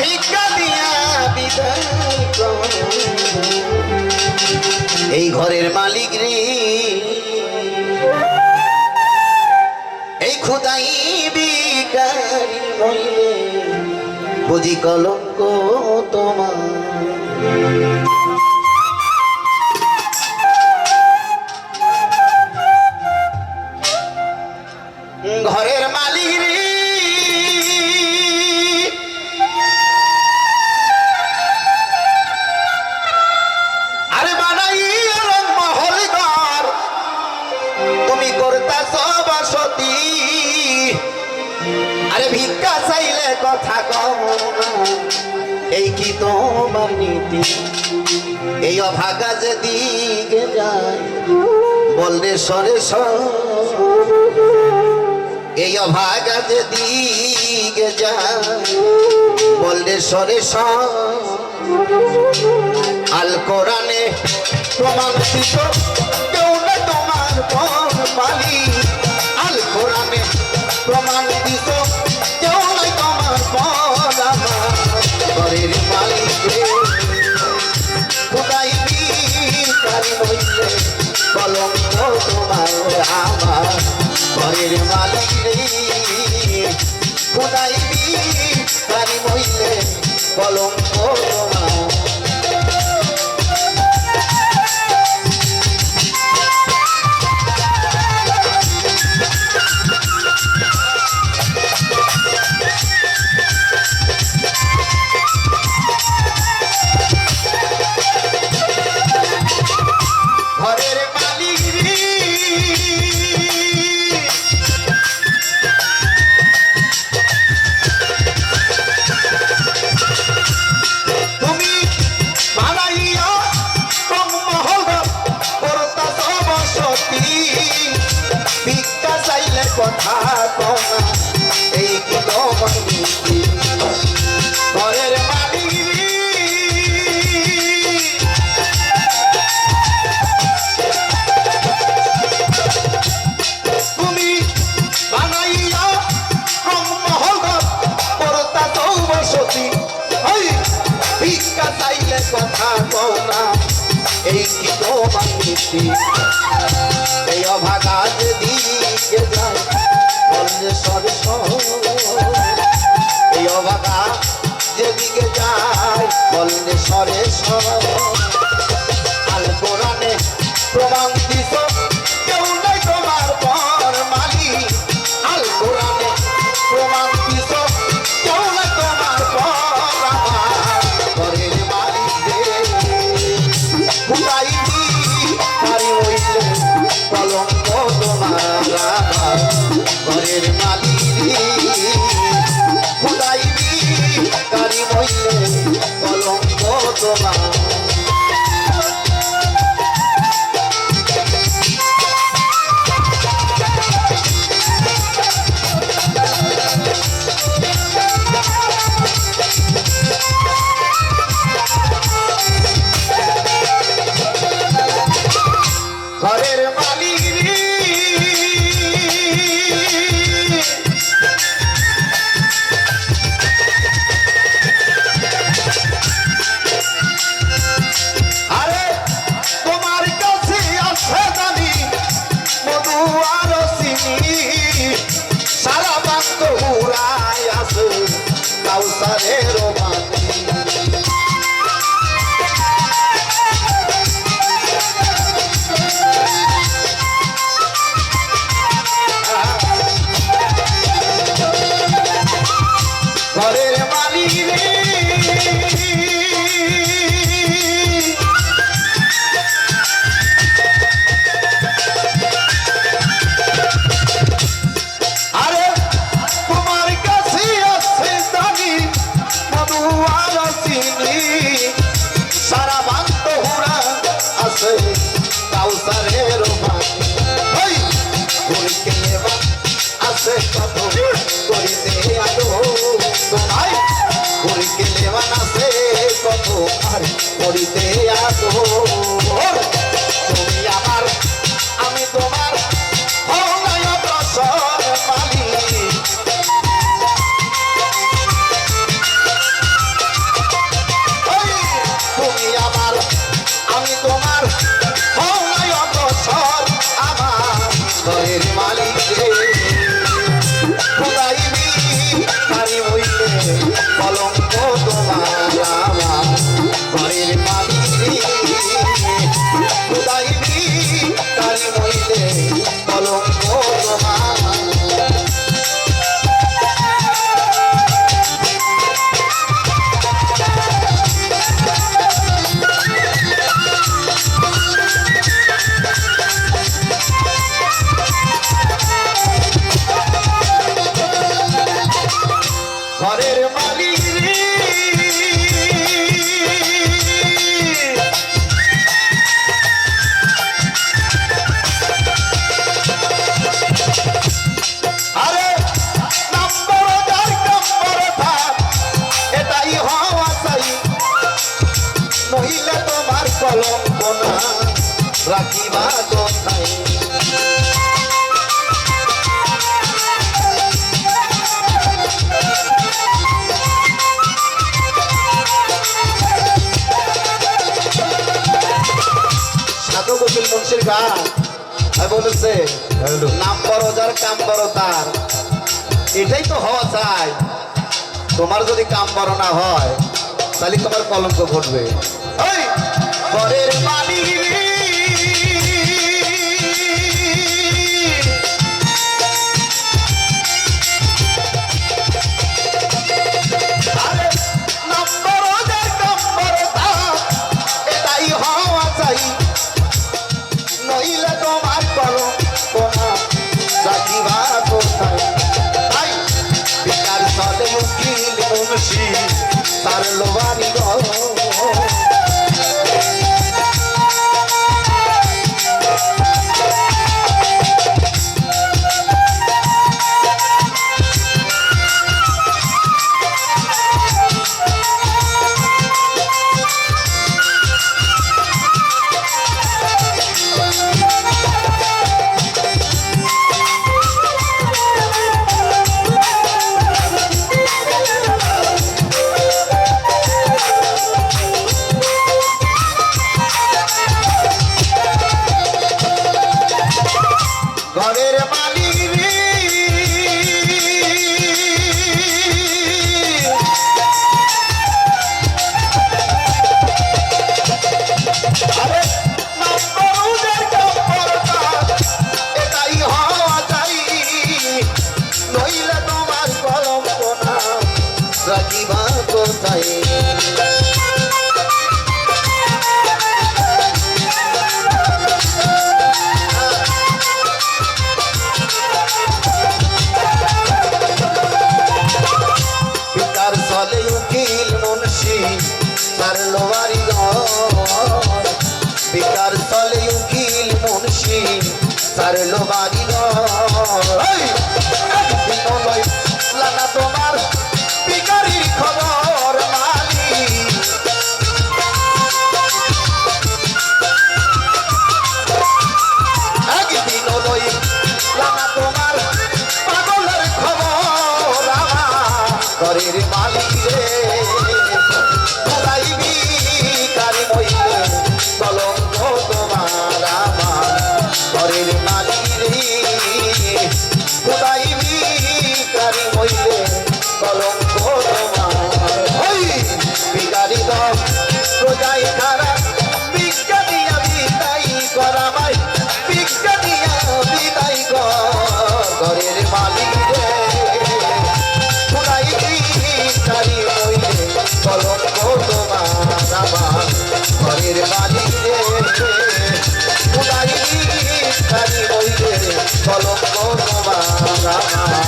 ভিক্ষা দিয়া বিদায় এই ঘরের মালিক রে এই খুদাই বিকারি হইলে বুঝি কলঙ্ক তোমার ঘরের মালিক রে আরে বানাই মহল ঘর তুমি করতাছ বসতি আরে ভিক্ষা চাইলে কথা কম এই কি তোমার নীতি এই অভাগা যে দিকে যায় বললে সরে এই অভাগা যে দিকে যায় বললে সরে আল কোরআনে প্রমাণ দিত কেউ না তোমার পর মালিক আল কোরআনে প্রমাণ দিত কেউ নাই তোমার পর আমার ঘরের মালিক রে খোদাই বিকারি হইলে কলঙ্ক তোমার আমার ঘরের মালিক রে খোদাই বিকারি হইলে কলঙ্ক তোমার কথা কমা এই কি তোমার নীতি ঘরের মালিক তুমি বানাইয়া মহল করতা বসতি ভিক্ষা চাইলে কথা কমা এই কি তোমার নীতি এই অভাগা যদি বললে সরে এই অভাগা যেদিকে যায় বললে সরে আল কোরআনে প্রমাণ দিছ কেউ নাই তোমার পর মালিক আল কোরআনে প্রমাণ দিছ কেউ নাই তোমার পর আমার ঘরের মালিক রে খুদাই বিকারি হইলে কলঙ্ক তোমার ঘরের মালিক রে খুদাই বিকারি হইলে কলঙ্ক তোমার ঘরের মালিক রে আরে তোমার কাছে আছে জানি মধু আর চিনি সারা বাক্য উড়াই আছে কাউসারের বাণী ঘরের মালিক রে আরে তোমার কাছে আছে জানি মধু আর চিনি সারা বান্ত হুড়া আছে কাউসারের বাণী করিতে আছে কত করিতে আলো তোমায় করিতে লেবান আছে কত আর করিতে আসো তুমি আমার আমি তোমার হনায় প্রসর মালিক ঘরের মালিক রে আরে নম্বর যার নম্বর থাক এটাই হওয়া চাই নহিলে তোমার কলঙ্ক না রাখিবা কোথায় সাধু গোকুল মুন্সির গান বলেছে নাম বড় যার কাম বড় তার এটাই তো হওয়া চাই তোমার যদি কাম বড় না হয় তাহলে তোমার কলঙ্ক ঘটবে ওই ঘরের মালিক রে আরে নম্বর যার কাম বড় তার এটাই হওয়া চাই নইলে তোমার কলঙ্ক না রাখিবা কোথায় তাই বিচার চলে উকিল মুন্সি তার লোবারি ঘরের মালিক রে আরে নম্বর যার নম্বর তার এটাই হওয়া চাই নইলে তোমার কলঙ্ক না রাখিবা কোথায় চলে উকিল মুন্সি তার লোয়ারি ঘর বিকার চলে উকিল মুন্সি তার লোয়ারি ঘর লানা তোমার বিকারির খবর মালিক একদিন লই লানা তোমার পাগলের খবর আমার ঘরের মালিক রে খোদাইবি কারি মইলে কলঙ্ক তোমার আমার ঘরের মালিক রে খোদাইবি কারি মইলে কলঙ্ক তোমার ওই বিগারি দম প্রজাই খারাপ বিজ্ঞানিয়া বিদায় করা ভাই বিজ্ঞানিয়া বিদায় কর ঘরের মালিক রে কারি মইলে কলঙ্ক তোমার আমার ঘরের মালিক রে কারি মইলে কলঙ্ক তোমার আমার